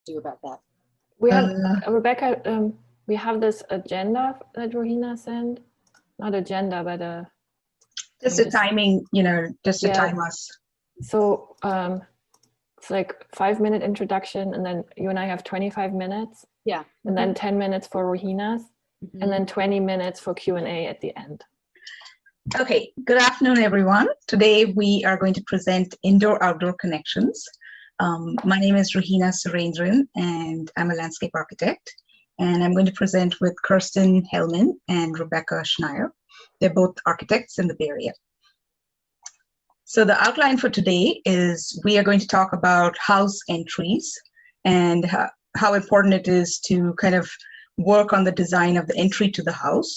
do about that? We have, Rebecca, we have this agenda that Rohina sent. Not agenda, but just a timing, just to time us. So it's like 5-minute introduction, and then you and I have 25 minutes. Yeah. And then 10 minutes for Rohina's, and then 20 minutes for Q&A at the end. Okay, good afternoon, everyone. Today we are going to present Indoor-Outdoor Connections. My name is Rohina Surendran, and I'm a landscape architect. And I'm going to present with Kirsten Hellman and Rebecca Schneier. They're both architects in the Bay Area. So the outline for today is we are going to talk about house entries and how important it is to kind of work on the design of the entry to the house.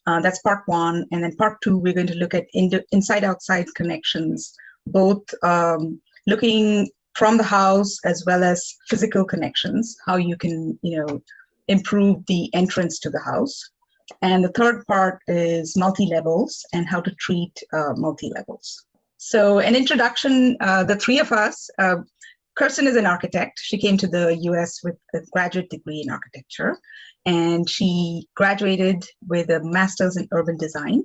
That's part one. And then part two, we're going to look at inside-outside connections, both looking from the house as well as physical connections, how you can, improve the entrance to the house. And the third part is multi-levels and how to treat multi-levels. So an introduction, the three of us, Kirsten is an architect. She came to the US with a graduate degree in architecture, and she graduated with a master's in urban design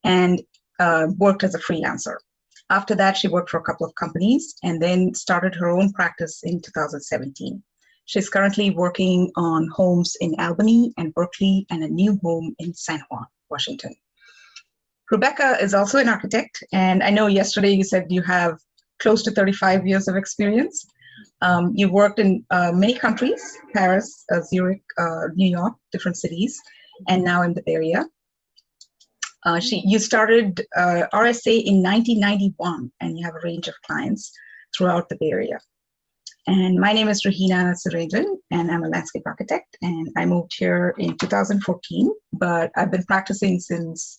and worked as a freelancer. After that, she worked for a couple of companies and then started her own practice in 2017. She's currently working on homes in Albany and Berkeley and a new home in San Juan, Washington. Rebecca is also an architect, and I know yesterday you said you have close to 35 years of experience. You've worked in many countries, Paris, Zurich, New York, different cities, and now in the Bay Area. You started RSA in 1991, and you have a range of clients throughout the Bay Area. And my name is Rohina Surendran, and I'm a landscape architect, and I moved here in 2014, but I've been practicing since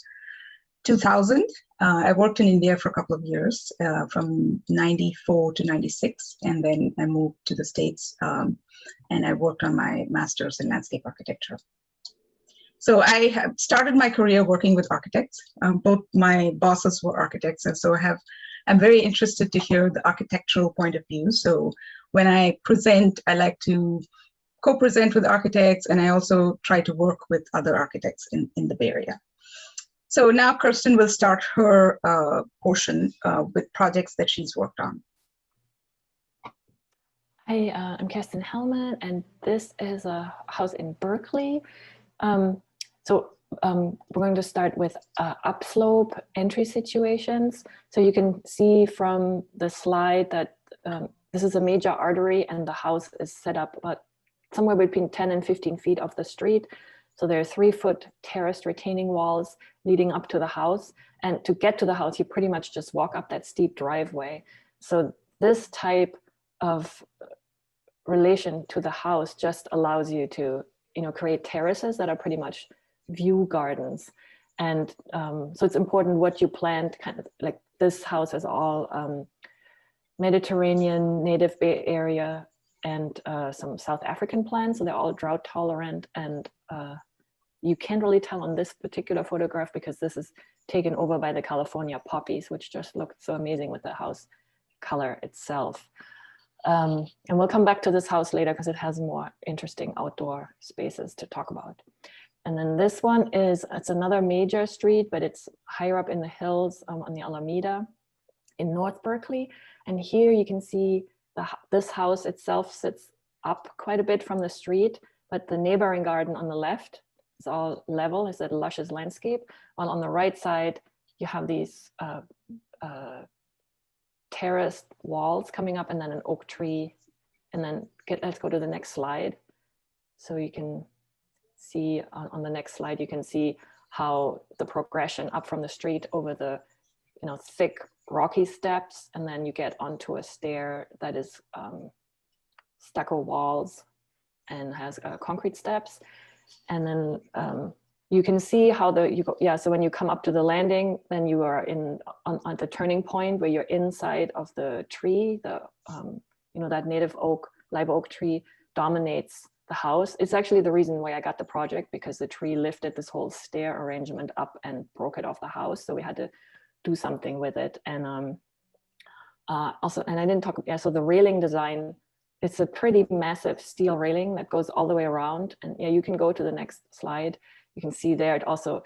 2000. I worked in India for a couple of years, from 94 to 96, and then I moved to the States, and I worked on my master's in landscape architecture. So I have started my career working with architects. Both my bosses were architects, and so I'm very interested to hear the architectural point of view. So when I present, I like to co-present with architects, and I also try to work with other architects in the Bay Area. So now Kirsten will start her portion with projects that she's worked on. Hi, I'm Kirsten Hellman, and this is a house in Berkeley. We're going to start with upslope entry situations. So you can see from the slide that this is a major artery, and the house is set up about somewhere between 10 and 15 feet off the street. So there are 3-foot terraced retaining walls leading up to the house. And to get to the house, you pretty much just walk up that steep driveway. So this type of relation to the house just allows you to, create terraces that are pretty much view gardens. And so it's important what you plant, kind of like this house is all Mediterranean, native Bay Area, and some South African plants. So they're all drought tolerant, and you can't really tell on this particular photograph because this is taken over by the California poppies, which just look so amazing with the house color itself. And we'll come back to this house later because it has more interesting outdoor spaces to talk about. And then this one it's another major street, but it's higher up in the hills on the Alameda in North Berkeley. And here you can see this house itself sits up quite a bit from the street, but the neighboring garden on the left is all level, it's a luscious landscape. While on the right side, you have these terraced walls coming up and then an oak tree. And then let's go to the next slide. So you can see on the next slide, you can see how the progression up from the street over the thick rocky steps, and then you get onto a stair that is stucco walls and has concrete steps. And then you can see how so when you come up to the landing, then you are on the turning point where you're inside of the tree, that native oak, live oak tree dominates the house. It's actually the reason why I got the project, because the tree lifted this whole stair arrangement up and broke it off the house. So we had to do something with it. And also, and I didn't talk, so the railing design it's a pretty massive steel railing that goes all the way around. And yeah, you can go to the next slide. You can see there, it also,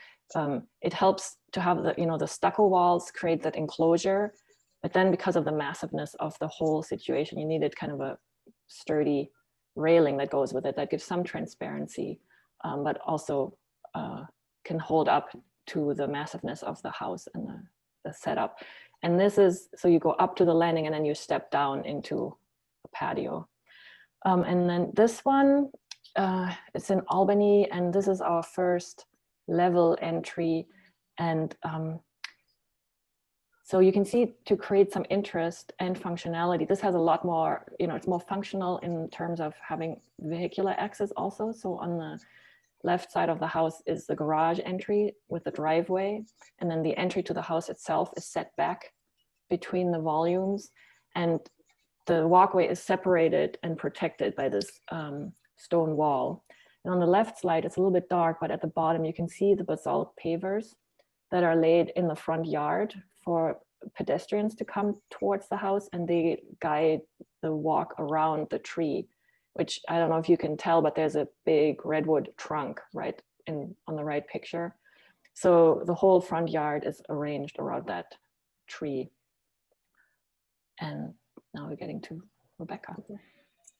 it helps to have the, the stucco walls create that enclosure. But then because of the massiveness of the whole situation, you needed kind of a sturdy railing that goes with it that gives some transparency, but also can hold up to the massiveness of the house and the setup. And this is, so you go up to the landing and then you step down into a patio. And then this one, it's in Albany, and this is our first level entry. And so you can see, to create some interest and functionality, this has a lot more, it's more functional in terms of having vehicular access also. So on the left side of the house is the garage entry with the driveway. And then the entry to the house itself is set back between the volumes. And the walkway is separated and protected by this stone wall. And on the left side, it's a little bit dark, but at the bottom, you can see the basalt pavers that are laid in the front yard for pedestrians to come towards the house, and they guide the walk around the tree, which I don't know if you can tell, but there's a big redwood trunk right on the right picture. So the whole front yard is arranged around that tree. And now we're getting to Rebecca.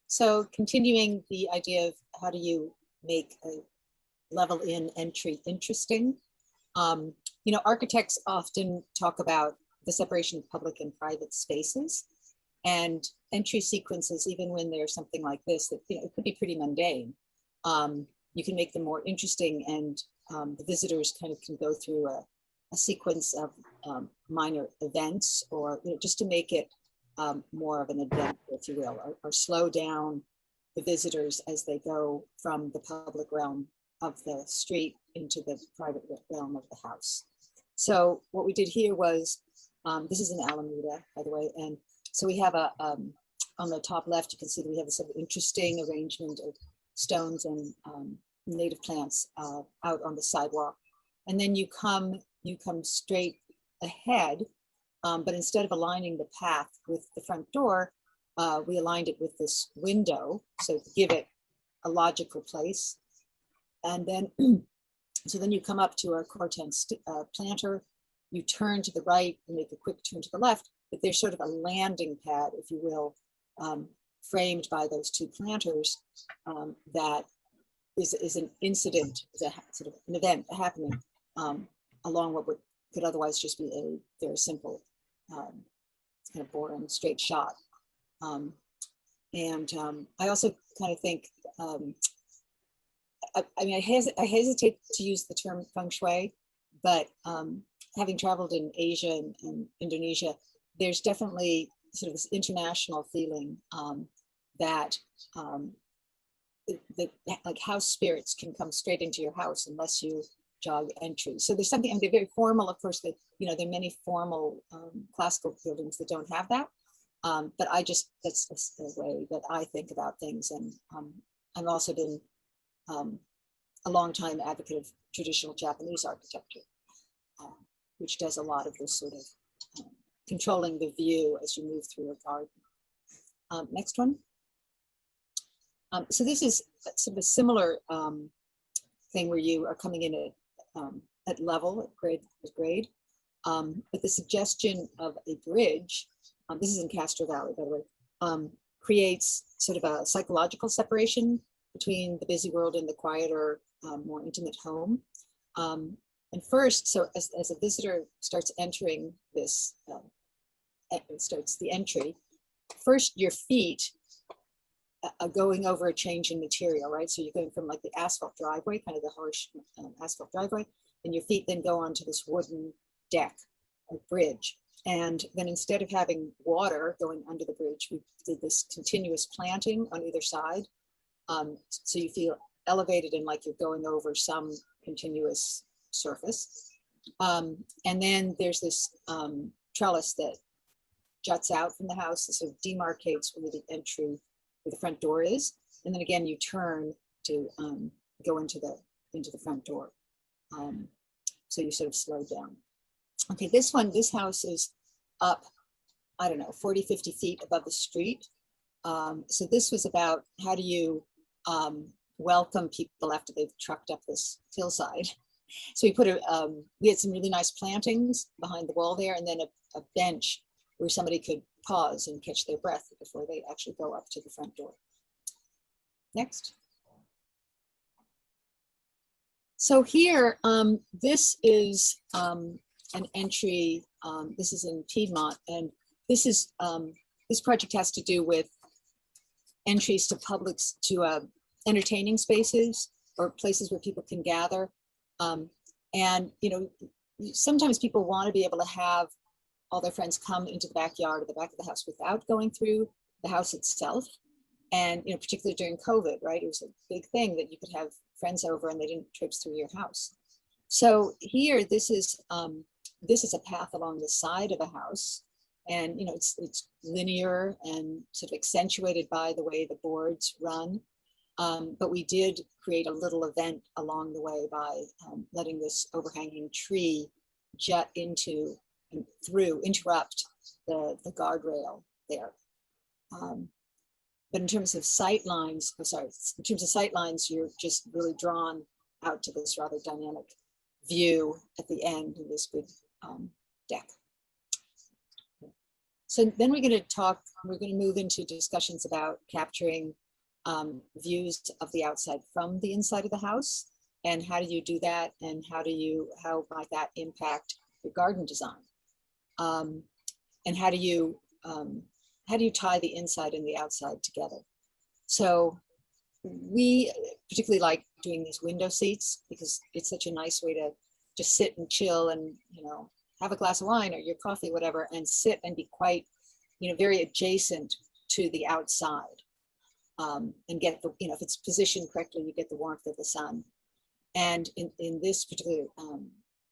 So continuing the idea of how do you make a level in entry interesting. Architects often talk about the separation of public and private spaces, and entry sequences, even when there's something like this, that it could be pretty mundane. You can make them more interesting, and the visitors kind of can go through a sequence of minor events, or just to make it more of an adventure, if you will, or slow down the visitors as they go from the public realm of the street into the private realm of the house. So what we did here was, this is in Alameda, by the way, and so we have on the top left, you can see that we have a sort of interesting arrangement of stones and native plants out on the sidewalk. And then you come straight ahead, but instead of aligning the path with the front door, we aligned it with this window, so to give it a logical place. And then, so then you come up to a Corten planter, you turn to the right and make a quick turn to the left, but there's sort of a landing pad, if you will, framed by those two planters that is an incident, is a sort of an event happening along what could otherwise just be a very simple, kind of boring straight shot. I also kind of think, I hesitate to use the term feng shui, but having traveled in Asia and Indonesia, there's definitely sort of this international feeling that like house spirits can come straight into your house unless you jog entry. So there's something, they're very formal, of course, that, there are many formal classical buildings that don't have that. But that's the way that I think about things. And I've also been a long time advocate of traditional Japanese architecture, which does a lot of this sort of controlling the view as you move through a garden. Next one. So this is sort of a similar thing where you are coming in at level, at grade. But the suggestion of a bridge, this is in Castro Valley, by the way, creates sort of a psychological separation between the busy world and the quieter, more intimate home. And first, so as a visitor starts entering this, starts the entry, first your feet are going over a change in material, right? So you're going from like the asphalt driveway, kind of the harsh asphalt driveway, and your feet then go onto this wooden deck or bridge. And then instead of having water going under the bridge, we did this continuous planting on either side. So you feel elevated and like you're going over some continuous surface. And then there's this trellis that juts out from the house, that sort of demarcates where the entry, where the front door is. And then again, you turn to go into the front door. So you sort of slow down. Okay, this house is up, I don't know, 40, 50 feet above the street. So this was about how do you welcome people after they've trucked up this hillside. So we had some really nice plantings behind the wall there, and then a bench where somebody could pause and catch their breath before they actually go up to the front door. Next. So here, this is an entry. This is in Piedmont, and this project has to do with entries to entertaining spaces or places where people can gather. And sometimes people want to be able to have all their friends come into the backyard or the back of the house without going through the house itself. And particularly during COVID, right? It was a big thing that you could have friends over and they didn't traipse through your house. So here, this is a path along the side of a house, and it's linear and sort of accentuated by the way the boards run. But we did create a little event along the way by letting this overhanging tree jut into and interrupt the guardrail there. But in terms of sight lines, you're just really drawn out to this rather dynamic view at the end of this big deck. So then we're going to move into discussions about capturing views of the outside from the inside of the house, and how do you do that, and how might that impact your garden design, and how do you tie the inside and the outside together? So we particularly like doing these window seats because it's such a nice way to just sit and chill and have a glass of wine or your coffee, whatever, and sit and be quite very adjacent to the outside. And get the, if it's positioned correctly, you get the warmth of the sun. And in this particular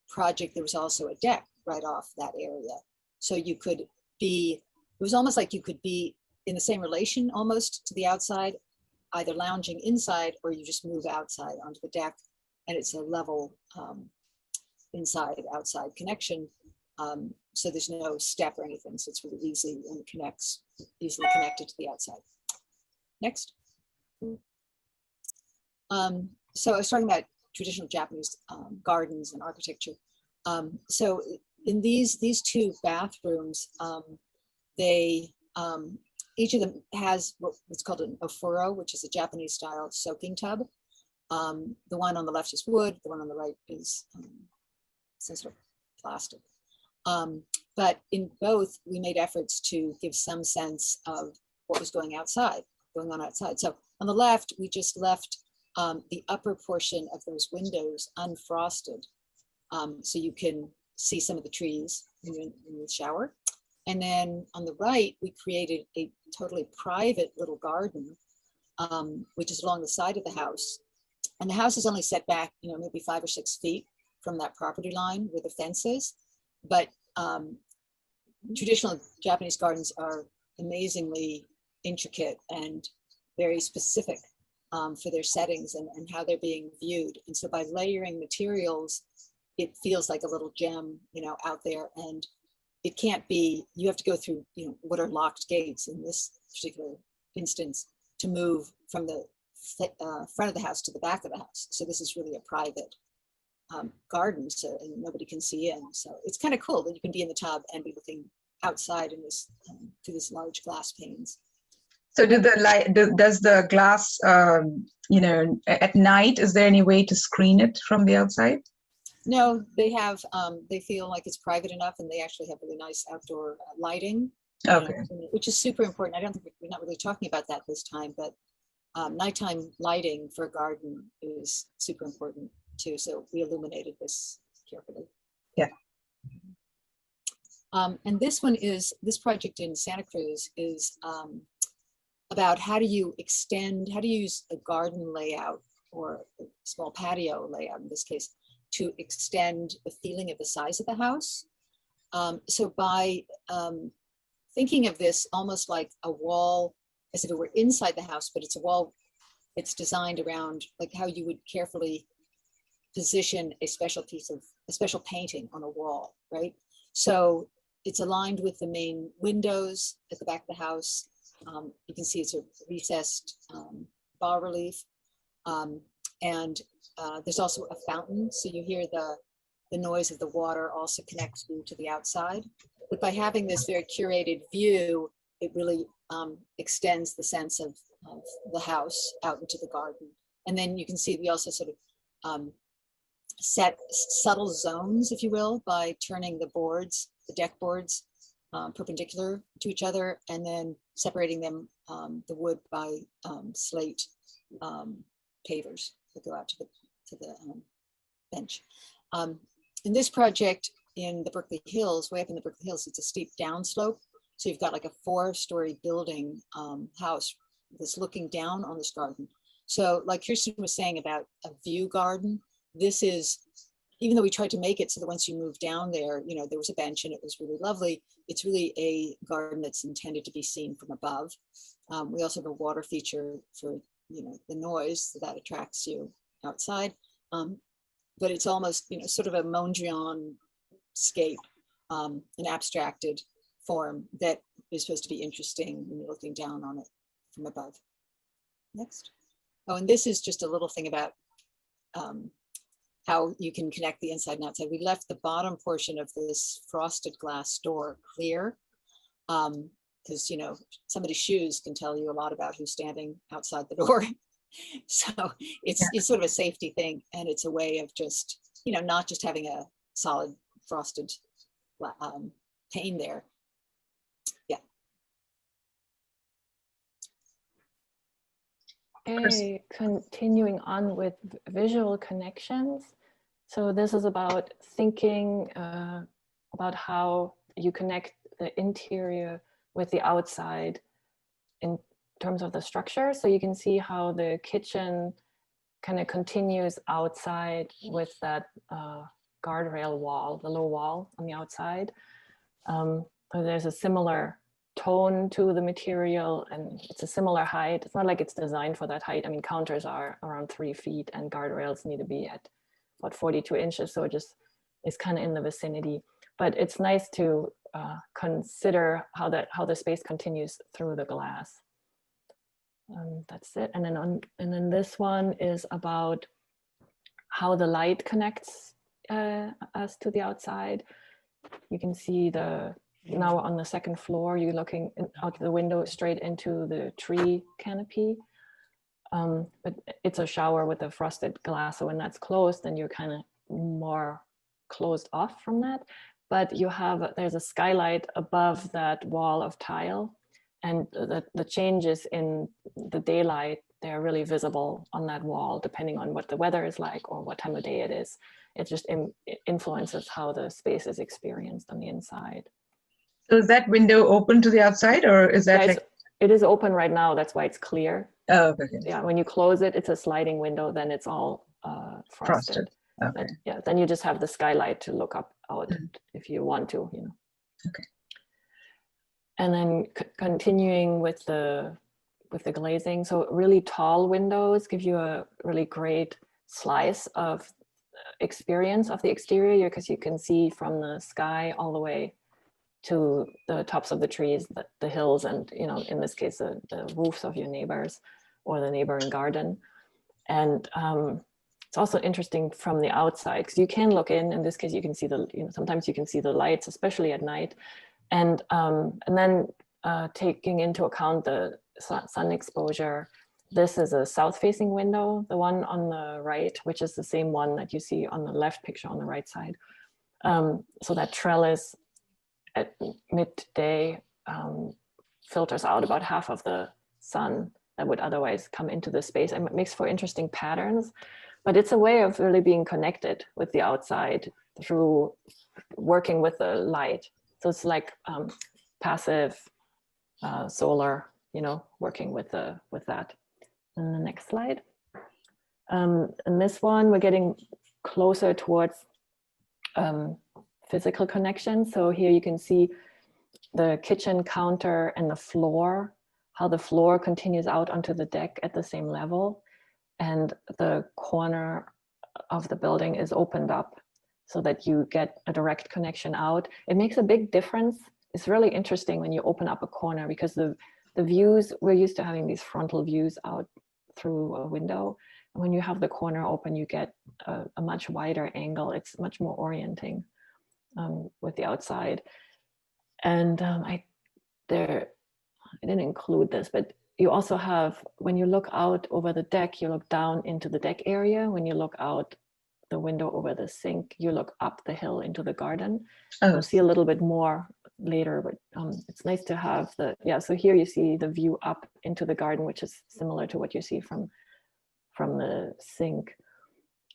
project, there was also a deck right off that area. So you could it was almost like you could be in the same relation almost to the outside, either lounging inside or you just move outside onto the deck, and it's a level inside-outside connection. So there's no step or anything. So it's really easy and easily connected to the outside. Next. So I was talking about traditional Japanese gardens and architecture. So in these two bathrooms, each of them has what's called an ofuro, which is a Japanese style soaking tub. The one on the left is wood, the one on the right is some sort of plastic. But in both, we made efforts to give some sense of what was going on outside. So on the left, we just left the upper portion of those windows unfrosted. So you can see some of the trees in the shower. And then on the right, we created a totally private little garden, which is along the side of the house. And the house is only set back, maybe 5 or 6 feet from that property line where the fence is. But traditional Japanese gardens are amazingly intricate and very specific for their settings and how they're being viewed. And so by layering materials, it feels like a little gem, out there. And it can't be, you have to go through, what are locked gates in this particular instance to move from the front of the house to the back of the house. So this is really a private garden, so and nobody can see in. So it's kind of cool that you can be in the tub and be looking outside in this through this large glass panes. So does the glass, at night, is there any way to screen it from the outside? No, they have, they feel like it's private enough, and they actually have really nice outdoor lighting, Okay. Which is super important. I don't think we're not really talking about that this time, but nighttime lighting for a garden is super important too. So we illuminated this carefully. Yeah. And this project in Santa Cruz is about how do you use a garden layout or a small patio layout in this case to extend the feeling of the size of the house. So by thinking of this almost like a wall, as if it were inside the house, but it's a wall, it's designed around like how you would carefully position a special painting on a wall, right? So it's aligned with the main windows at the back of the house. You can see it's a recessed bas relief. And there's also a fountain, so you hear the noise of the water also connects you to the outside. But by having this very curated view, it really extends the sense of the house out into the garden. And then you can see we also sort of set subtle zones, if you will, by turning the boards, the deck boards, perpendicular to each other, and then separating them, the wood by slate pavers that go out to the bench. In this project in the Berkeley Hills, way up in the Berkeley Hills, it's a steep downslope. So you've got like a 4-story building house that's looking down on this garden. So like Kirsten was saying about a view garden, this is, even though we tried to make it so that once you move down there, you know, there was a bench and it was really lovely, it's really a garden that's intended to be seen from above. We also have a water feature for, you know, the noise that attracts you outside. But it's almost, you know, sort of a Mondrian scape, an abstracted form that is supposed to be interesting when you're looking down on it from above. Next. Oh, and this is just a little thing about how you can connect the inside and outside. We left the bottom portion of this frosted glass door clear because, you know, somebody's shoes can tell you a lot about who's standing outside the door. So it's sort of a safety thing, and it's a way of just, you know, not just having a solid frosted pane there. Yeah. Okay, continuing on with visual connections. So this is about thinking about how you connect the interior with the outside in terms of the structure. So you can see how the kitchen kind of continues outside with that guardrail wall, the low wall on the outside. So there's a similar tone to the material, and it's a similar height. It's not like it's designed for that height. I mean, counters are around 3 feet and guardrails need to be at about 42 inches. So it just is kind of in the vicinity. But it's nice to consider how the space continues through the glass. That's it. And then this one is about how the light connects us to the outside. You can see now on the second floor, you're looking out the window straight into the tree canopy. But it's a shower with a frosted glass. So when that's closed, then you're kind of more closed off from that. But there's a skylight above that wall of tile. And the changes in the daylight, they're really visible on that wall, depending on what the weather is like or what time of day it is. It just influences how the space is experienced on the inside. So is that window open to the outside, or is that it is open right now. That's why it's clear. Oh, okay. Yeah, when you close it, it's a sliding window. Then it's all frosted. Okay. Yeah, then you just have the skylight to look out if you want to, you know. Okay. And then continuing with the glazing. So really tall windows give you a really great slice of experience of the exterior, because you can see from the sky all the way to the tops of the trees, the hills, and, you know, in this case, the roofs of your neighbors or the neighboring garden. And it's also interesting from the outside, because you can look in this case, you can see sometimes you can see the lights, especially at night. And then taking into account the sun exposure, this is a south-facing window, the one on the right, which is the same one that you see on the left picture on the right side. So that trellis at midday filters out about half of the sun that would otherwise come into the space, and it makes for interesting patterns. But it's a way of really being connected with the outside through working with the light. So it's like passive solar, you know, working with that. And the next slide. And this one, we're getting closer towards physical connection. So here you can see the kitchen counter and the floor, how the floor continues out onto the deck at the same level. And the corner of the building is opened up so that you get a direct connection out. It makes a big difference. It's really interesting when you open up a corner, because the the views, we're used to having these frontal views out through a window. And when you have the corner open, you get a much wider angle. It's much more orienting with the outside. And I didn't include this, but you also have, when you look out over the deck, you look down into the deck area. When you look out the window over the sink, you look up the hill into the garden. Oh. We'll see a little bit more later, but it's nice to have so here you see the view up into the garden, which is similar to what you see from the sink.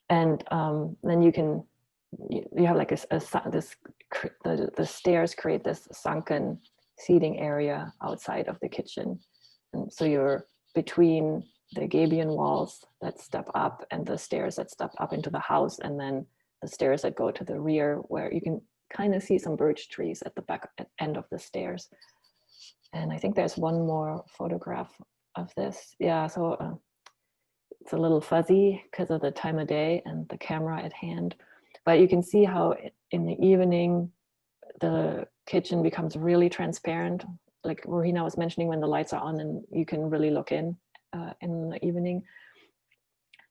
And then you have like the stairs create this sunken seating area outside of the kitchen. And so you're between the gabion walls that step up and the stairs that step up into the house, and then the stairs that go to the rear, where you can kind of see some birch trees at the back end of the stairs. And I think there's one more photograph of this. Yeah, so it's a little fuzzy because of the time of day and the camera at hand. But you can see how in the evening, the kitchen becomes really transparent. Like Ruhina was mentioning, when the lights are on and you can really look in the evening.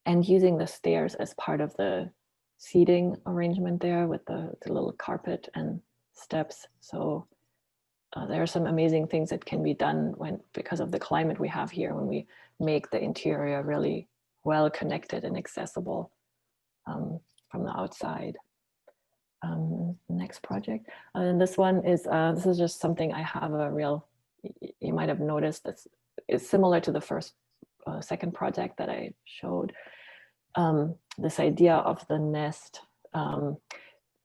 And using the stairs as part of the seating arrangement there with the little carpet and steps. So there are some amazing things that can be done because of the climate we have here, when we make the interior really well connected and accessible from the outside. Next project. And this one is, this is just something I have you might have noticed, it's similar to the second project that I showed. This idea of the nest,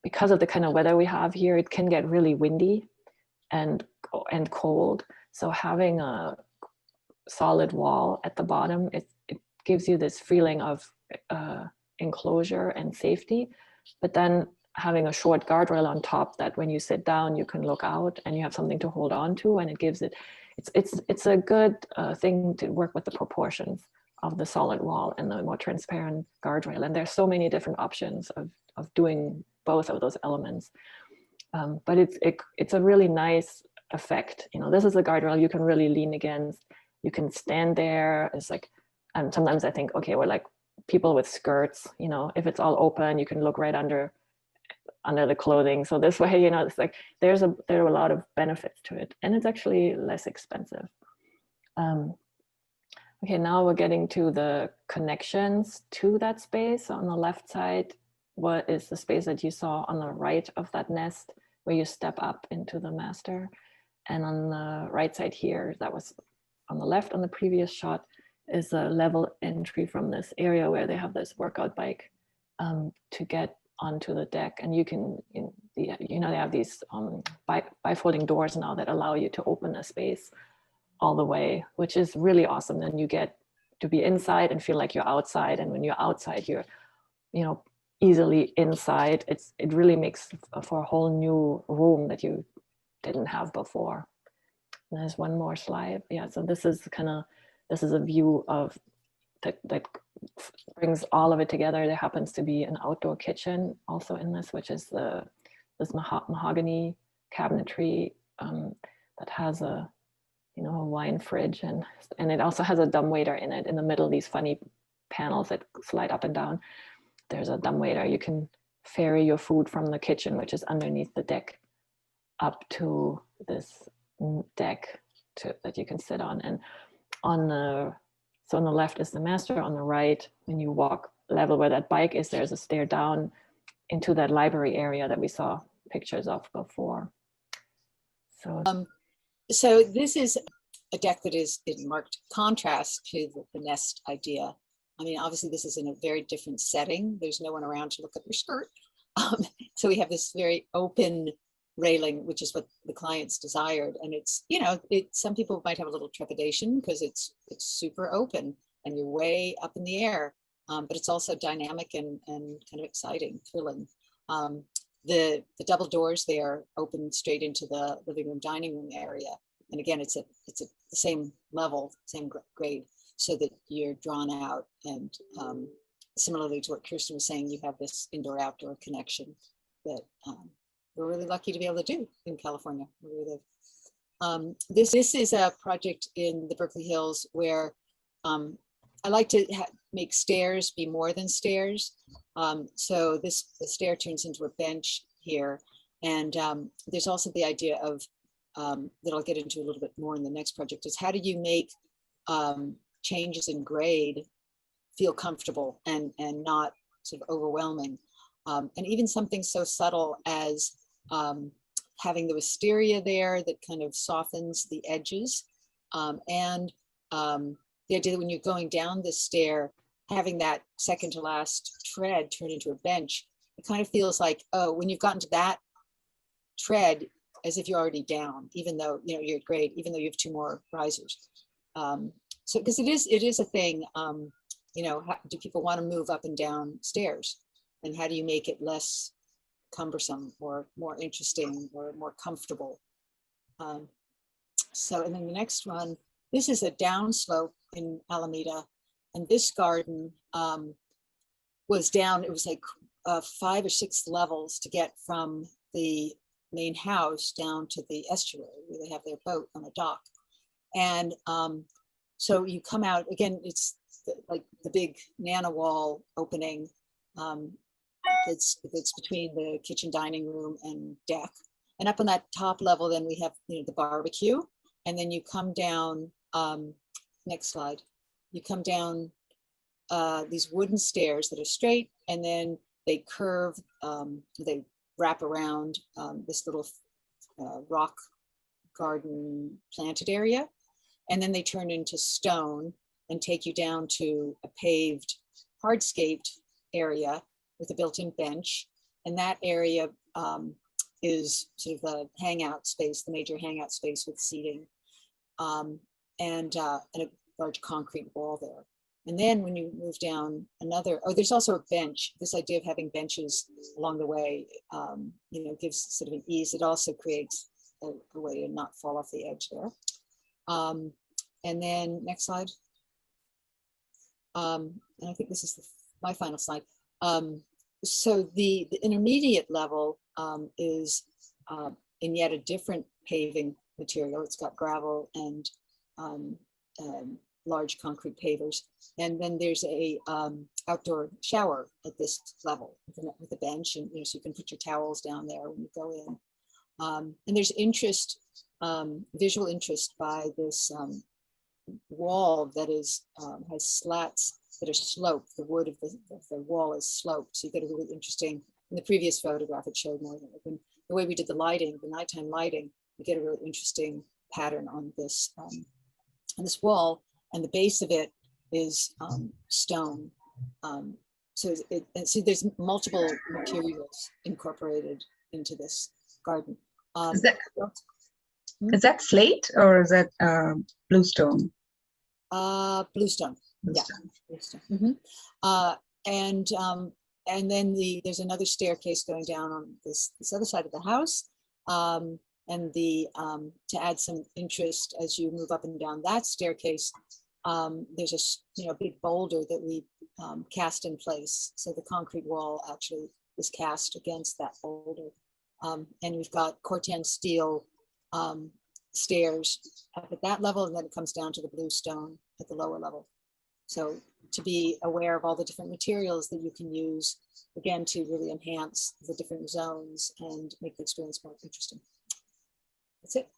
because of the kind of weather we have here, it can get really windy and cold. So having a solid wall at the bottom, it gives you this feeling of enclosure and safety. But then having a short guardrail on top, that when you sit down, you can look out and you have something to hold on to, and it gives it's a good thing to work with the proportions of the solid wall and the more transparent guardrail. And there's so many different options of doing both of those elements. But it's a really nice effect. This is a guardrail you can really lean against. You can stand there. It's like, and sometimes I think, okay, we're like people with skirts, if it's all open, you can look right under the clothing. So this way, it's like there are a lot of benefits to it, and it's actually less expensive. Okay, now we're getting to the connections to that space. On the left side, what is the space that you saw on the right of that nest, where you step up into the master? And on the right side here, that was on the left on the previous shot, is a level entry from this area where they have this workout bike to get onto the deck. And you can, they have these bifolding doors now that allow you to open a space all the way, which is really awesome. Then you get to be inside and feel like you're outside. And when you're outside, you're, easily inside. It really makes for a whole new room that you didn't have before. And there's one more slide. Yeah, so this is a view of that brings all of it together. There happens to be an outdoor kitchen also in this, which is this mahogany cabinetry that has a wine fridge, and it also has a dumbwaiter in it. In the middle, these funny panels that slide up and down. There's a dumbwaiter. You can ferry your food from the kitchen, which is underneath the deck, up to this deck that you can sit on. And on the left is the master. On the right, when you walk level where that bike is, there's a stair down into that library area that we saw pictures of before. So this is a deck that is in marked contrast to the nest idea. I mean, obviously this is in a very different setting. There's no one around to look at your skirt. So we have this very open railing, which is what the clients desired. And it's, some people might have a little trepidation because it's super open and you're way up in the air, but it's also dynamic and kind of exciting, thrilling. The double doors, they are open straight into the living room, dining room area. And again, it's at the same level, same grade, so that you're drawn out. And similarly to what Kirsten was saying, you have this indoor-outdoor connection that we're really lucky to be able to do in California, where we live. This is a project in the Berkeley Hills where I like to make stairs be more than stairs. So the stair turns into a bench here. And there's also the idea of, that I'll get into a little bit more in the next project, is how do you make changes in grade feel comfortable and not sort of overwhelming. And even something so subtle as having the wisteria there that kind of softens the edges. And the idea that when you're going down the stair, having that second to last tread turn into a bench, it kind of feels like, oh, when you've gotten to that tread, as if you're already down, even though, you know, you're at grade, even though you have 2 more risers. So, because it is a thing, you know, how, do people want to move up and down stairs? And how do you make it less cumbersome or more interesting or more comfortable? So, and then the next one, this is a downslope in Alameda. And this garden was down, it was like 5 or 6 levels to get from the main house down to the estuary where they have their boat on a dock. And so you come out, again, it's like the big Nana wall opening that's between the kitchen dining room and deck. And up on that top level, then we have, you know, the barbecue. And then you come down, next slide, you come down these wooden stairs that are straight, and then they curve, they wrap around this little rock garden planted area. And then they turn into stone and take you down to a paved, hardscaped area with a built-in bench. And that area is sort of the hangout space, the major hangout space with seating, and a large concrete wall there. And then when you move down another, oh, there's also a bench. This idea of having benches along the way, you know, gives sort of an ease. It also creates a way to not fall off the edge there. And then next slide. And I think this is my final slide. So the intermediate level is in yet a different paving material. It's got gravel and large concrete pavers. And then there's a outdoor shower at this level with a bench, and, you know, so you can put your towels down there when you go in. And there's interest, visual interest by this wall that is has slats that are sloped. The wood of the wall is sloped, so you get a really interesting. In the previous photograph, it showed more than the way we did the lighting, the nighttime lighting. You get a really interesting pattern on this wall, and the base of it is stone. So there's multiple materials incorporated into this garden. Is that slate or is that bluestone? Bluestone. Yeah. Bluestone. Mm-hmm. And then there's another staircase going down on this other side of the house. And to add some interest as you move up and down that staircase, there's a big boulder that we cast in place. So the concrete wall actually is cast against that boulder. And we've got Corten steel stairs up at that level, and then it comes down to the bluestone at the lower level. So to be aware of all the different materials that you can use, again, to really enhance the different zones and make the experience more interesting. That's it.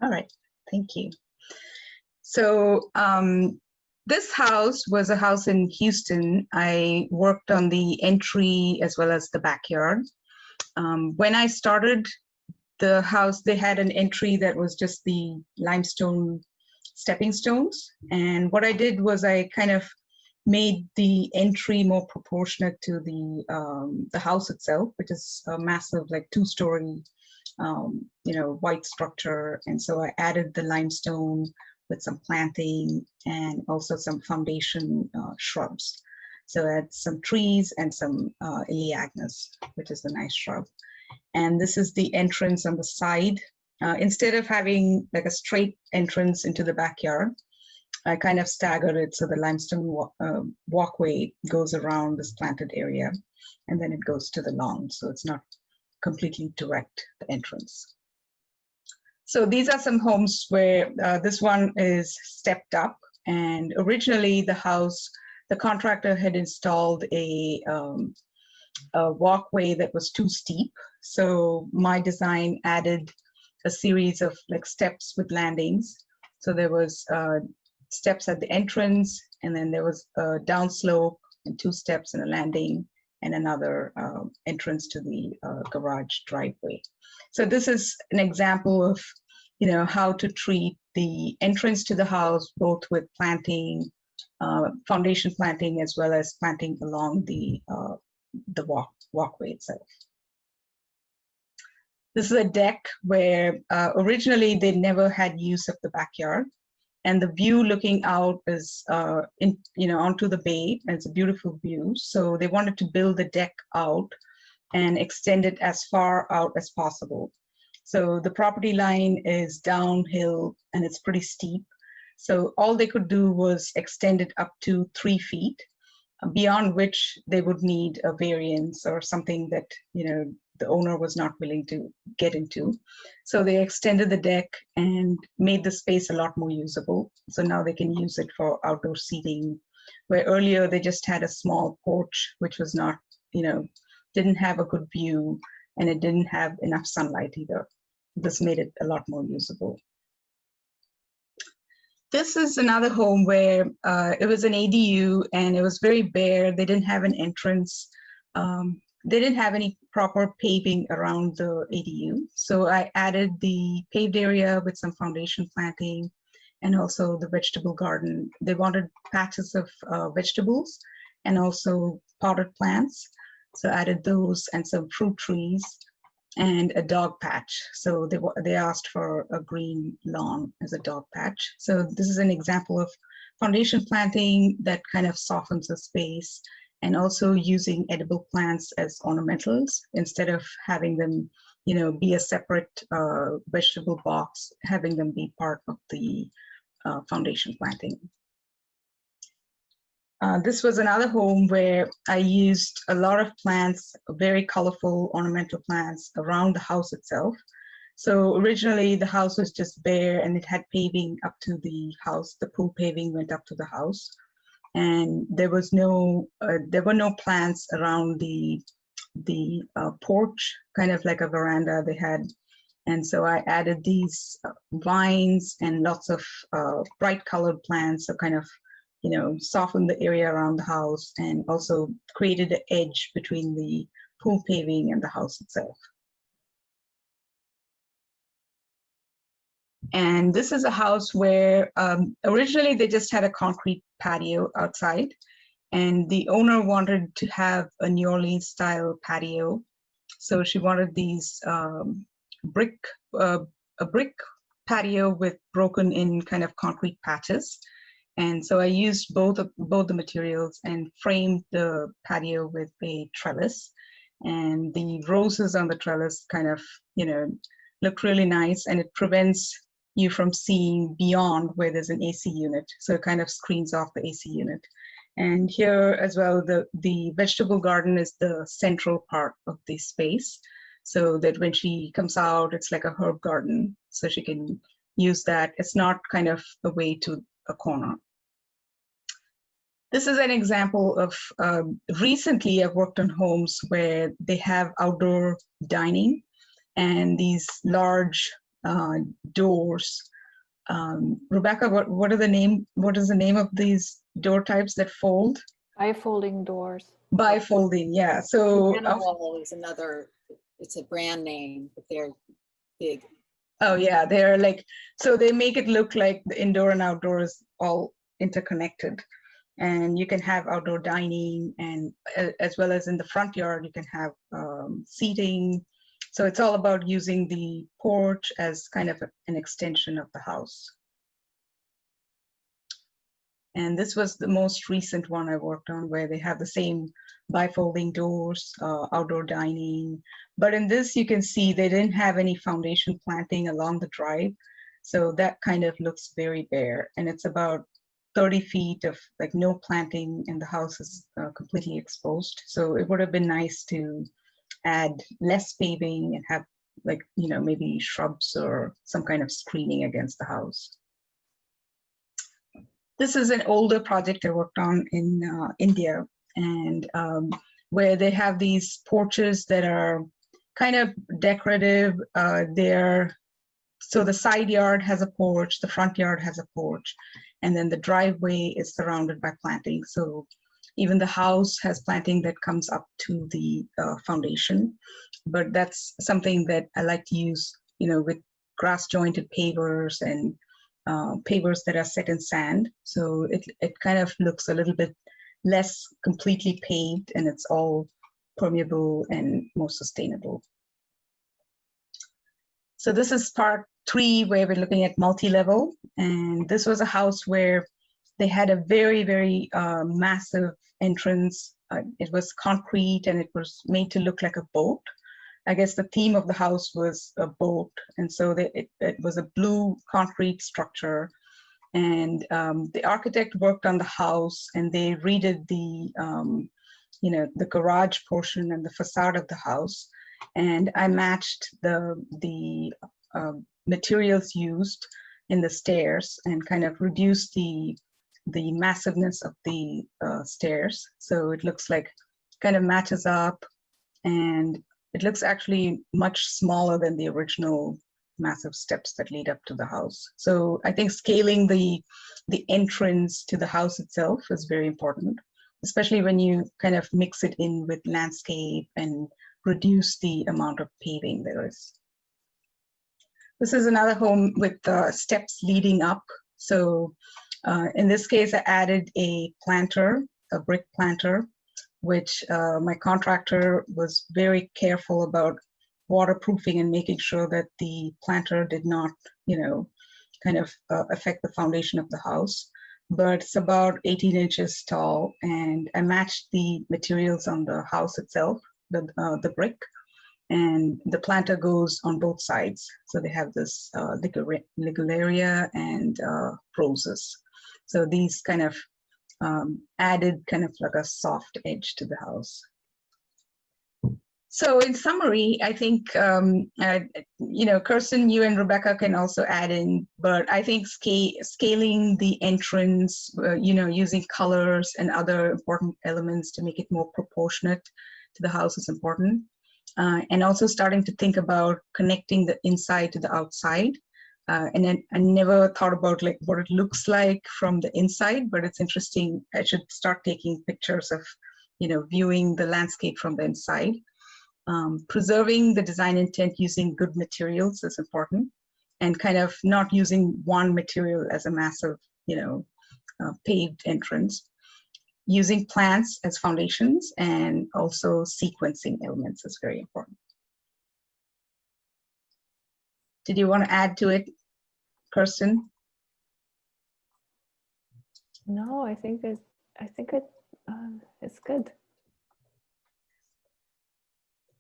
All right, thank you. So this house was a house in Houston. I worked on the entry as well as the backyard. When I started the house, they had an entry that was just the limestone stepping stones. And what I did was I kind of made the entry more proportionate to the house itself, which is a massive, like 2-story, white structure. And so I added the limestone with some planting and also some foundation shrubs. So I had some trees and some Elaeagnus, which is a nice shrub. And this is the entrance on the side. Instead of having like a straight entrance into the backyard, I kind of staggered it so the limestone walkway goes around this planted area, and then it goes to the lawn. So it's not completely direct, the entrance. So these are some homes where this one is stepped up, and originally the contractor had installed a walkway that was too steep. So my design added a series of like steps with landings. So there was steps at the entrance, and then there was a downslope and 2 steps and a landing and another entrance to the garage driveway. So this is an example of, how to treat the entrance to the house, both with planting, foundation planting, as well as planting along the walkway itself. This is a deck where originally they never had use of the backyard, and the view looking out is onto the bay, and it's a beautiful view. So they wanted to build the deck out and extend it as far out as possible. So the property line is downhill and it's pretty steep. So all they could do was extend it up to 3 feet, beyond which they would need a variance or something that the owner was not willing to get into. So they extended the deck and made the space a lot more usable. So now they can use it for outdoor seating, where earlier they just had a small porch, which was not, didn't have a good view, and it didn't have enough sunlight either. This made it a lot more usable. This is another home where it was an ADU and it was very bare. They didn't have an entrance. They didn't have any proper paving around the ADU. So I added the paved area with some foundation planting and also the vegetable garden. They wanted patches of vegetables and also potted plants. So I added those and some fruit trees and a dog patch. So they asked for a green lawn as a dog patch. So this is an example of foundation planting that kind of softens the space, and also using edible plants as ornamentals instead of having them, be a separate vegetable box, having them be part of the foundation planting. This was another home where I used a lot of plants, very colorful ornamental plants around the house itself. So originally the house was just bare and it had paving up to the house. The pool paving went up to the house, and there were no plants around the porch, kind of like a veranda they had. And so I added these vines and lots of bright colored plants, so kind of soften the area around the house, and also created an edge between the pool paving and the house itself. And this is a house where originally they just had a concrete patio outside, and the owner wanted to have a New Orleans style patio. So she wanted these a brick patio with broken in kind of concrete patches. And so I used both the materials and framed the patio with a trellis. And the roses on the trellis kind of, look really nice, and it prevents you from seeing beyond where there's an AC unit. So it kind of screens off the AC unit. And here as well, the vegetable garden is the central part of the space, so that when she comes out, it's like a herb garden, so she can use that. It's not kind of away to a corner. This is an example of recently I've worked on homes where they have outdoor dining and these large doors. Rebecca, what is the name of these door types that fold? Bifolding doors. Bifolding, yeah. So Wall is another. It's a brand name, but they're big. Oh yeah, they're like, so they make it look like the indoor and outdoor is all interconnected. And you can have outdoor dining, and as well as in the front yard, you can have seating. So it's all about using the porch as kind of an extension of the house. And this was the most recent one I worked on, where they have the same bifolding doors, outdoor dining. But in this, you can see they didn't have any foundation planting along the drive. So that kind of looks very bare. And it's about 30 feet of like no planting, and the house is completely exposed. So it would have been nice to add less paving and have like, maybe shrubs or some kind of screening against the house. This is an older project I worked on in India, and where they have these porches that are kind of decorative. So the side yard has a porch, the front yard has a porch, and then the driveway is surrounded by planting. So even the house has planting that comes up to the foundation. But that's something that I like to use, with grass jointed pavers and pavers that are set in sand. So it kind of looks a little bit less completely paved, and it's all permeable and more sustainable. So this is part 3, where we're looking at multi-level. And this was a house where they had a very, very massive entrance. It was concrete, and it was made to look like a boat. I guess the theme of the house was a boat. And so it was a blue concrete structure. And the architect worked on the house, and they redid the garage portion and the facade of the house. And I matched the materials used in the stairs and kind of reduced the massiveness of the stairs. So it looks like kind of matches up, and it looks actually much smaller than the original massive steps that lead up to the house. So I think scaling the entrance to the house itself is very important, especially when you kind of mix it in with landscape and reduce the amount of paving there is. This is another home with steps leading up. So in this case, I added a planter, a brick planter, which my contractor was very careful about waterproofing and making sure that the planter did not, kind of affect the foundation of the house. But it's about 18 inches tall, and I matched the materials on the house itself, the brick, and the planter goes on both sides. So they have this ligularia and roses. So these kind of added kind of like a soft edge to the house. So in summary, I think, Kirsten, you and Rebecca can also add in, but I think scaling the entrance, using colors and other important elements to make it more proportionate to the house is important. And also starting to think about connecting the inside to the outside. And then I never thought about like what it looks like from the inside, but it's interesting. I should start taking pictures of, viewing the landscape from the inside. Preserving the design intent using good materials is important, and kind of not using one material as a massive, paved entrance. Using plants as foundations, and also sequencing elements is very important. Did you want to add to it, Kirsten? No, I think it's good.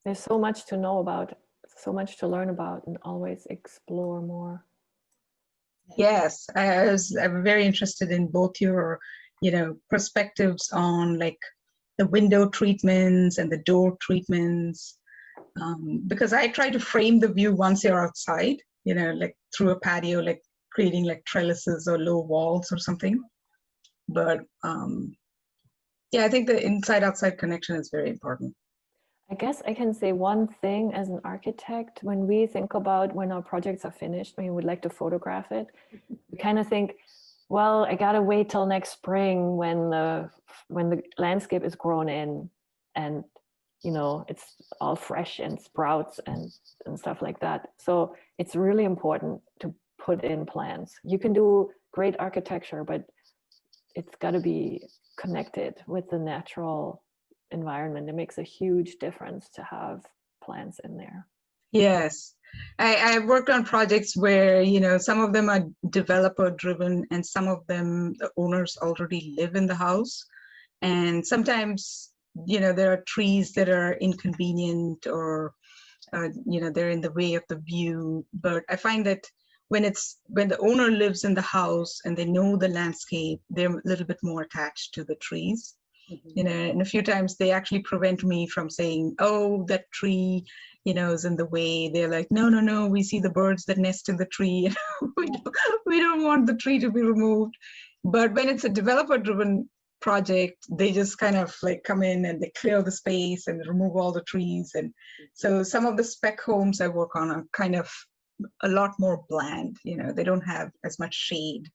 There's so much to know about, so much to learn about, and always explore more. Yes, I'm very interested in both your, perspectives on like the window treatments and the door treatments, because I try to frame the view once you're outside, like through a patio, like creating like trellises or low walls or something. But yeah, I think the inside-outside connection is very important. I guess I can say one thing as an architect. When we think about when our projects are finished, we would like to photograph it, we kind of think, well, I gotta wait till next spring when the landscape is grown in, and it's all fresh and sprouts and stuff like that. So it's really important to put in plans. You can do great architecture, but it's got to be connected with the natural environment. It makes a huge difference to have plants in there. Yes, I've worked on projects where, some of them are developer driven, and some of them, the owners already live in the house. And sometimes, there are trees that are inconvenient, or, they're in the way of the view. But I find that when the owner lives in the house and they know the landscape, they're a little bit more attached to the trees. Mhm. And a few times they actually prevent me from saying, oh, that tree, is in the way. They're like, no, no, no, we see the birds that nest in the tree. We don't want the tree to be removed. But when it's a developer driven project, they just kind of like come in and they clear the space and remove all the trees. And so some of the spec homes I work on are kind of a lot more bland. They don't have as much shade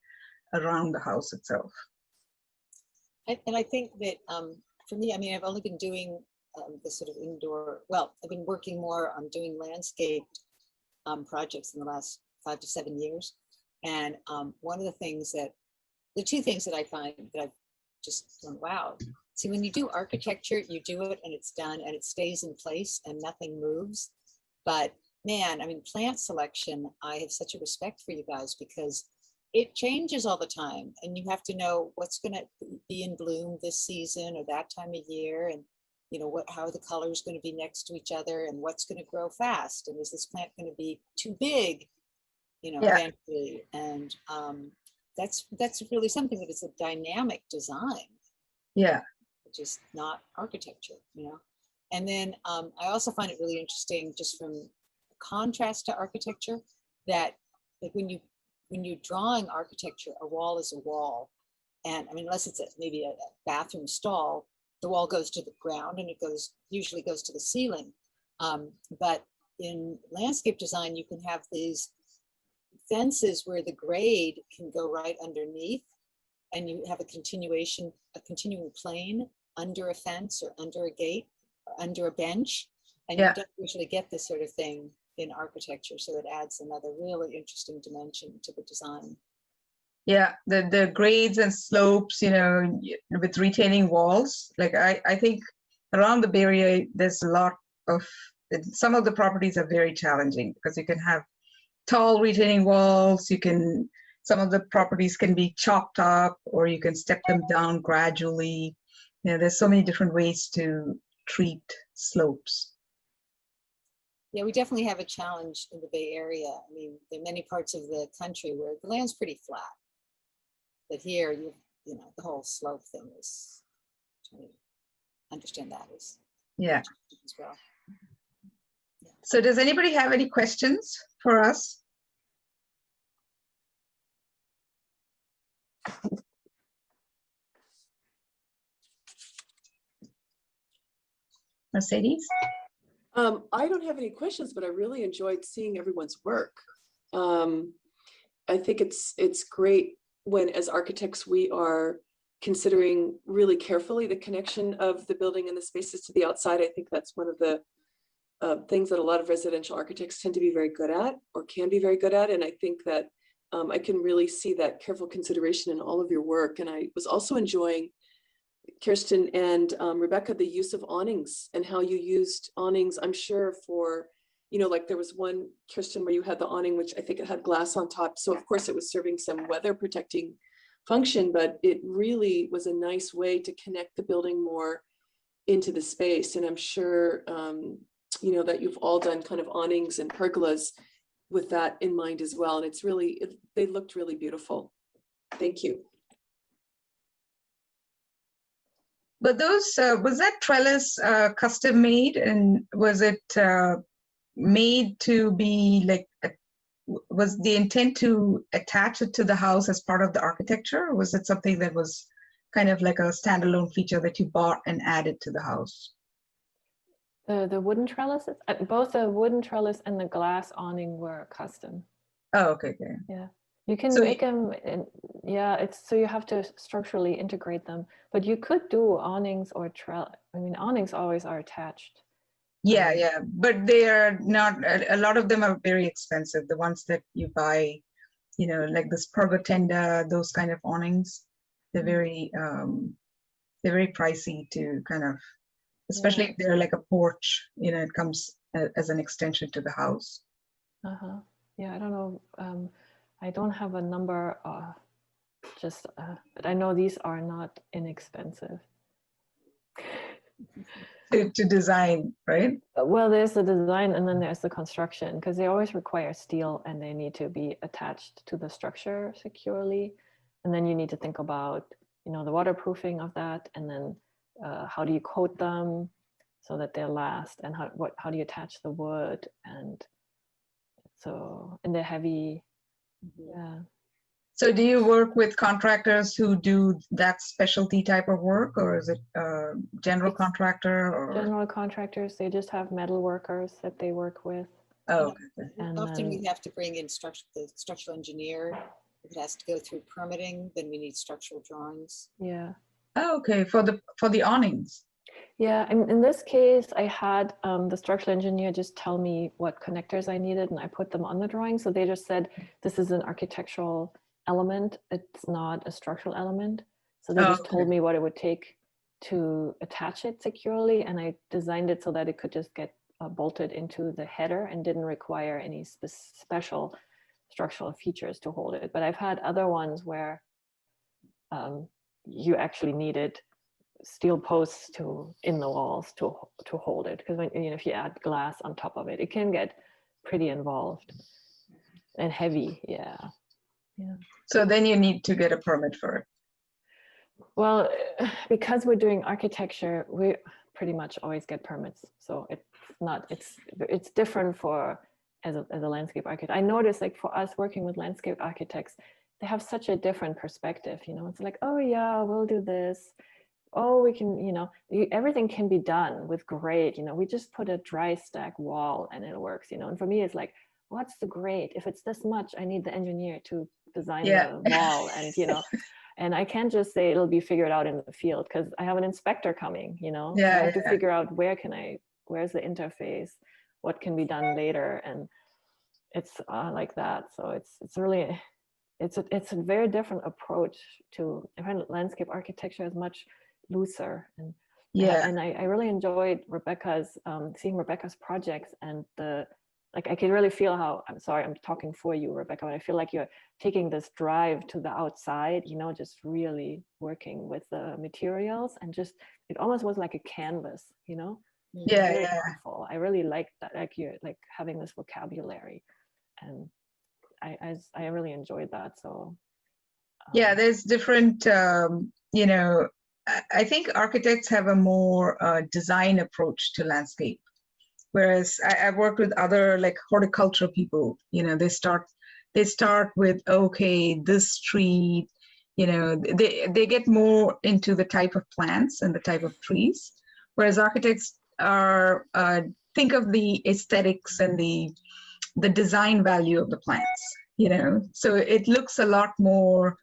around the house itself. And I think that for me, I mean, I've only been doing this sort of indoor, well, I've been working more on doing landscaped projects in the last 5 to 7 years. And one of the things the two things that I find that I've just gone, wow. See, when you do architecture, you do it and it's done and it stays in place and nothing moves. But man, I mean, plant selection, I have such a respect for you guys because it changes all the time and you have to know what's going to be in bloom this season or that time of year, and how the colors going to be next to each other and what's going to grow fast, and is this plant going to be too big eventually. And that's really something that is a dynamic design, Yeah. which is not architecture. And then I also find it really interesting, just from contrast to architecture, that like when you're drawing architecture, a wall is a wall. And I mean, unless it's maybe a bathroom stall, the wall goes to the ground and it usually goes to the ceiling. But in landscape design, you can have these fences where the grade can go right underneath, and you have a continuing plane under a fence or under a gate or under a bench. And you don't usually get this sort of thing in architecture. So it adds another really interesting dimension to the design. Yeah, the grades and slopes, with retaining walls. Like I think around the Bay Area, there's a lot of, some of the properties are very challenging because you can have tall retaining walls. Some of the properties can be chopped up or you can step them down gradually. There's so many different ways to treat slopes. Yeah, we definitely have a challenge in the Bay Area. I mean, there are many parts of the country where the land's pretty flat. But here, the whole slope thing is, trying to understand that as well. Yeah. So does anybody have any questions for us? Mercedes? I don't have any questions, but I really enjoyed seeing everyone's work. I think it's great when, as architects, we are considering really carefully the connection of the building and the spaces to the outside. I think that's one of the things that a lot of residential architects tend to be very good at, or can be very good at. And I think that I can really see that careful consideration in all of your work. And I was also enjoying, Kirsten and Rebecca, the use of awnings and how you used awnings, I'm sure for, like there was one, Kirsten, where you had the awning, which I think it had glass on top. So of course it was serving some weather protecting function, but it really was a nice way to connect the building more into the space. And I'm sure, that you've all done kind of awnings and pergolas with that in mind as well. And they looked really beautiful. Thank you. But those, was that trellis custom made, and was it made to be like, was the intent to attach it to the house as part of the architecture? Or was it something that was kind of like a standalone feature that you bought and added to the house? The wooden trellises, both the wooden trellis and the glass awning were custom. Oh, okay. Yeah. You can make them, it's so you have to structurally integrate them, but you could do awnings or awnings always are attached. Yeah, but they are not, a lot of them are very expensive. The ones that you buy, like this Pergotenda, those kind of awnings, they're very pricey to kind of, especially if they're like a porch, it comes as an extension to the house. Yeah, I don't know. I don't have a number, but I know these are not inexpensive. To design, right? Well, there's the design and then there's the construction, because they always require steel and they need to be attached to the structure securely. And then you need to think about, the waterproofing of that, and then how do you coat them so that they last, and how do you attach the wood, and so, and they're heavy. Yeah. So do you work with contractors who do that specialty type of work, or is it general It's contractor or? General contractors, they just have metal workers that they work with. Oh, okay. And Often we then- have to bring in the structural engineer. If it has to go through permitting, then we need structural drawings. Yeah. Oh, okay, for the awnings. Yeah, in this case, I had the structural engineer just tell me what connectors I needed, and I put them on the drawing. So they just said, this is an architectural element. It's not a structural element. So they Oh, just told okay. me what it would take to attach it securely. And I designed it so that it could just get bolted into the header and didn't require any special structural features to hold it. But I've had other ones where you actually needed steel posts in the walls to hold it, because when, if you add glass on top of it, it can get pretty involved and heavy. Yeah. So then you need to get a permit for it. Well, because we're doing architecture, we pretty much always get permits. So it's different for as a landscape architect. I noticed, like, for us working with landscape architects, they have such a different perspective. It's like, oh yeah, we'll do this. Oh, we can, everything can be done with grade. We just put a dry stack wall and it works. And for me, it's like, what's the grade? If it's this much, I need the engineer to design Yeah. the wall, and and I can't just say it'll be figured out in the field, because I have an inspector coming. So I have to figure out where's the interface, what can be done later, and it's like that. So it's really it's a very different approach to. I find landscape architecture is much looser, and Yeah. and I really enjoyed seeing Rebecca's projects, and I can really feel how, I'm sorry, I'm talking for you, Rebecca, but I feel like you're taking this drive to the outside, just really working with the materials, and just, it almost was like a canvas, Yeah, very yeah. powerful. I really like that, you're like having this vocabulary, and I really enjoyed that. So Yeah, there's different, I think architects have a more design approach to landscape. Whereas I've worked with other, like, horticulture people, they start with, okay, this tree, they get more into the type of plants and the type of trees. Whereas architects are, think of the aesthetics and the design value of the plants, so it looks a lot more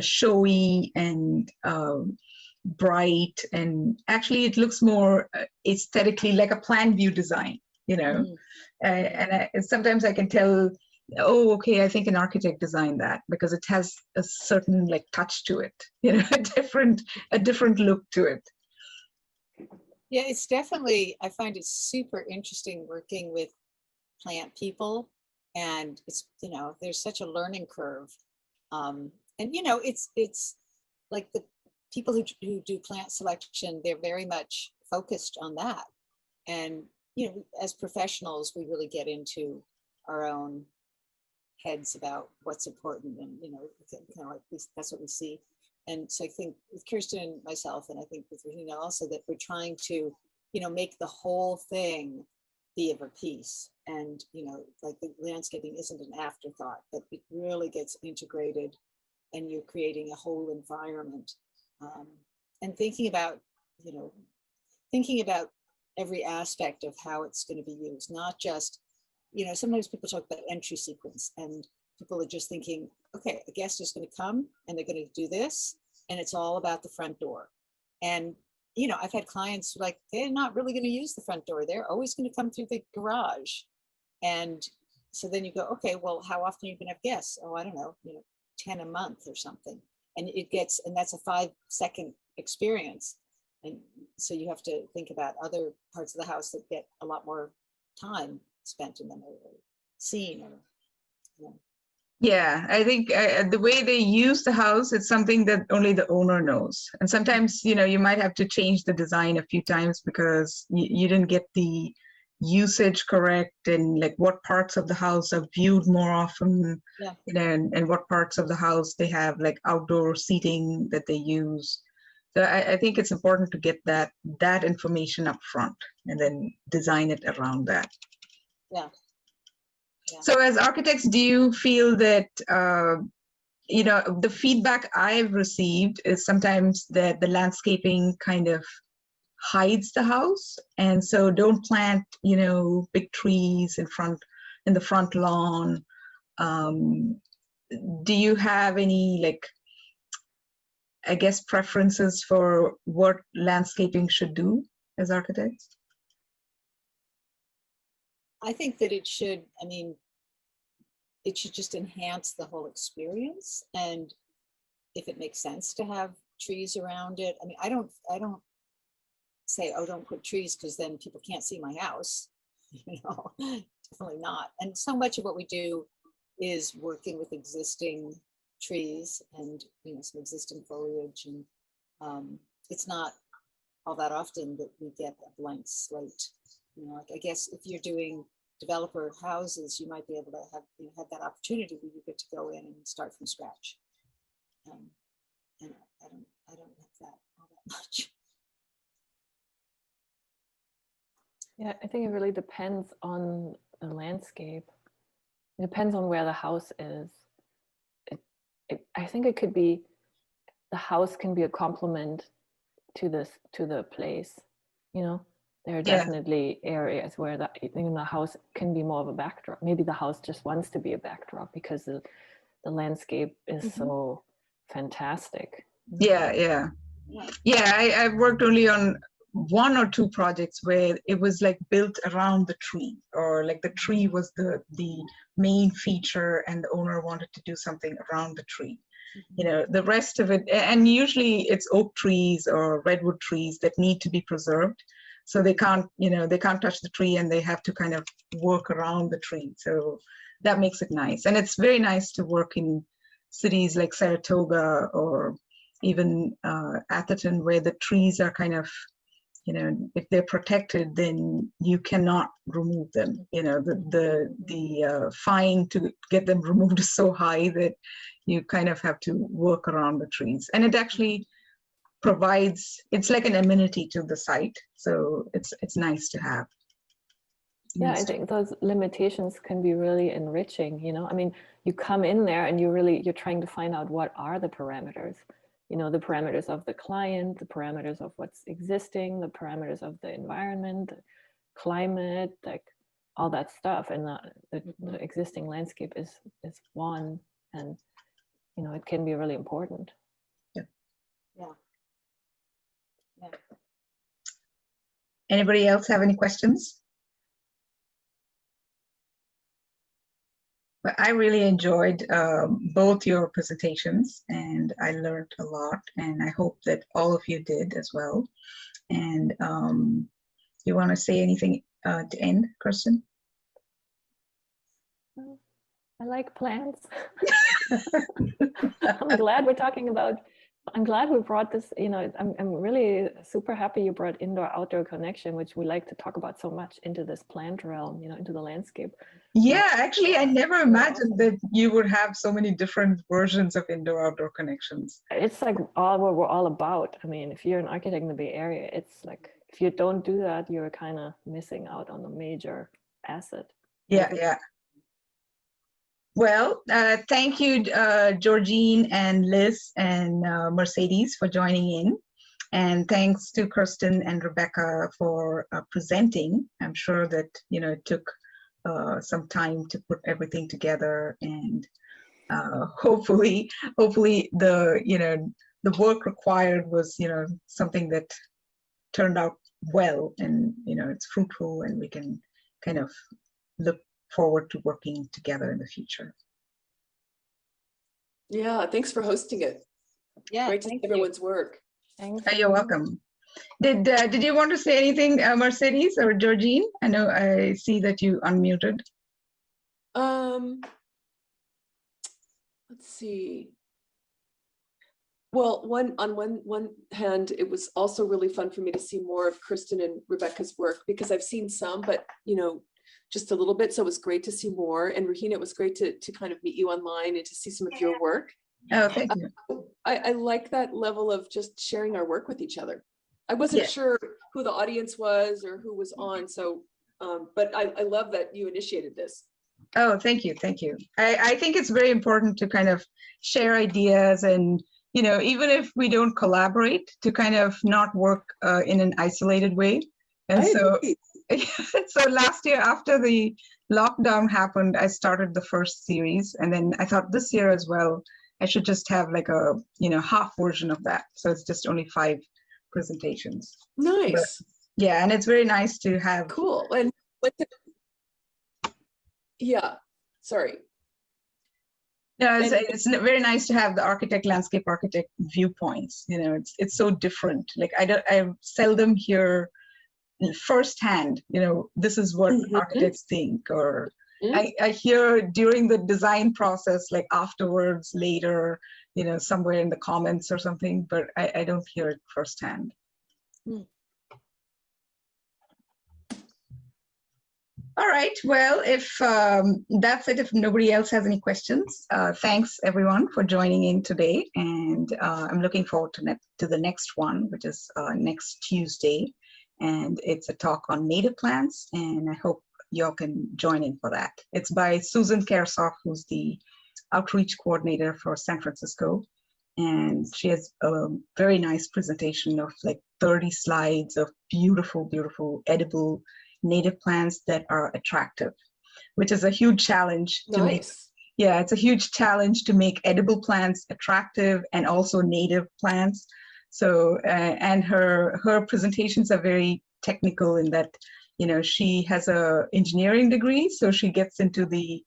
showy and bright, and actually it looks more aesthetically like a plan view design, and sometimes I can tell, oh, okay, I think an architect designed that, because it has a certain, like, touch to it, a different look to it. Yeah, it's definitely, I find it super interesting working with plant people, and it's, there's such a learning curve. And it's like the people who do plant selection, they're very much focused on that. And, as professionals, we really get into our own heads about what's important, and, like that's what we see. And so I think with Kirsten and myself, and I think with Rahina also, that we're trying to, make the whole thing be of a piece. And, like, the landscaping isn't an afterthought, but it really gets integrated, and you're creating a whole environment. And thinking about every aspect of how it's going to be used, not just, sometimes people talk about entry sequence, and people are just thinking, okay, a guest is going to come and they're going to do this, and it's all about the front door. And, I've had clients like, they're not really going to use the front door. They're always going to come through the garage. And so then you go, okay, well, how often are you going to have guests? Oh, I don't know, 10 a month or something. And that's a 5-second experience. And so you have to think about other parts of the house that get a lot more time spent in them, or seen, or, Yeah, I think the way they use the house, it's something that only the owner knows. And sometimes, you might have to change the design a few times because you didn't get the usage correct, and like what parts of the house are viewed more often, and what parts of the house they have like outdoor seating that they use. So I think it's important to get that information up front and then design it around that. Yeah. Yeah. So as architects, do you feel that, the feedback I've received is sometimes that the landscaping kind of hides the house, and so don't plant, big trees in the front lawn. Do you have any, I guess, preferences for what landscaping should do as architects? I think that it should just enhance the whole experience. And if it makes sense to have trees around it, I don't say, oh, don't put trees because then people can't see my house, definitely not. And so much of what we do is working with existing trees and, some existing foliage. And it's not all that often that we get a blank slate. I guess if you're doing developer houses, you might be able to have that opportunity where you get to go in and start from scratch. And I don't have that all that much. Yeah, I think it really depends on the landscape. It depends on where the house is. I think it could be, the house can be a complement to the place. There are definitely areas where the house can be more of a backdrop. Maybe the house just wants to be a backdrop because the landscape is so fantastic. Yeah. I've worked only on 1 or 2 projects where it was built around the tree, or the tree was the main feature and the owner wanted to do something around the tree. The rest of it, and usually it's oak trees or redwood trees that need to be preserved. So they can't touch the tree, and they have to kind of work around the tree. So that makes it nice. And it's very nice to work in cities like Saratoga or even Atherton, where the trees are kind of, if they're protected, then you cannot remove them. The fine to get them removed is so high that you kind of have to work around the trees. And it actually it's like an amenity to the site. So it's nice to have. Yeah, I think those limitations can be really enriching. You come in there and you're trying to find out what are the parameters. The parameters of the client, the parameters of what's existing, the parameters of the environment, climate, all that stuff. And the existing landscape is one, and it can be really important. Yeah. Anybody else have any questions? But I really enjoyed both your presentations, and I learned a lot, and I hope that all of you did as well. And you want to say anything to end, Kirsten? I like plants. I'm glad we brought this, I'm really super happy you brought indoor-outdoor connection, which we like to talk about so much, into this plant realm, into the landscape. Yeah, actually, I never imagined that you would have so many different versions of indoor-outdoor connections. It's all what we're all about. If you're an architect in the Bay Area, it's if you don't do that, you're kind of missing out on a major asset. Yeah. Well, thank you, Georgine and Liz and Mercedes for joining in. And thanks to Kirsten and Rebecca for presenting. I'm sure that, it took some time to put everything together, and hopefully the work required was, something that turned out well, and, it's fruitful, and we can kind of look forward to working together in the future. Yeah, thanks for hosting it. Yeah, great to see everyone's work. Thanks. You're welcome. Did you want to say anything, Mercedes or Georgine? I see that you unmuted. Let's see. Well, on one hand, it was also really fun for me to see more of Kirsten and Rebecca's work, because I've seen some, but just a little bit. So it was great to see more. And Rahina, it was great to kind of meet you online and to see some of your work. Oh, thank you. I like that level of just sharing our work with each other. I wasn't Yeah. sure who the audience was or who was on, so, but I love that you initiated this. Oh, thank you. Thank you. I think it's very important to kind of share ideas and, you know, even if we don't collaborate, to kind of not work in an isolated way. And I so, agree. so last year after the lockdown happened, I started the first series. And then I thought this year as well, I should just have like a, you know, half version of that. So it's just only 5 presentations. Nice, Yeah, and it's very nice to have. cool. And yeah, sorry. Yeah, And- it's very nice to have the architect, landscape architect viewpoints. You know, it's so different. Like I seldom hear firsthand. You know, this is what Mhm. architects think, or Mhm. I hear during the design process, like afterwards, later, you know, somewhere in the comments or something. But I don't hear it firsthand. All right. Well, if that's it, if nobody else has any questions, thanks everyone for joining in today. And I'm looking forward to the next one, which is next Tuesday. And it's a talk on native plants. And I hope y'all can join in for that. It's by Susan Kersoff, who's the outreach coordinator for San Francisco. And she has a very nice presentation of like 30 slides of beautiful, beautiful edible native plants that are attractive, which is a huge challenge to make. Nice. Yeah, it's a huge challenge to make edible plants attractive and also native plants. So, and her presentations are very technical in that, you know, she has a engineering degree, so she gets into the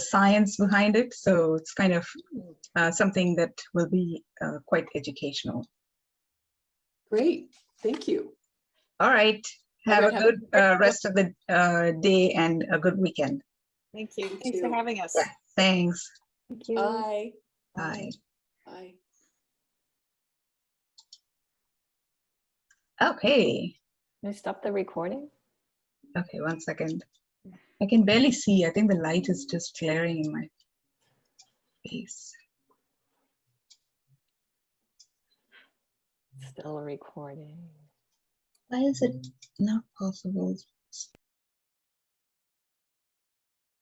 science behind it. So it's kind of something that will be quite educational. Great. Thank you. All right. Have All right, a have good a great rest of the day and a good weekend. Thank you. You Thanks for too. having us. Yeah, thanks. Thank you. Bye. Bye. Bye. Okay. Can I stop the recording? Okay, 1 second. I can barely see. I think the light is just glaring in my face. Still recording. Why is it not possible?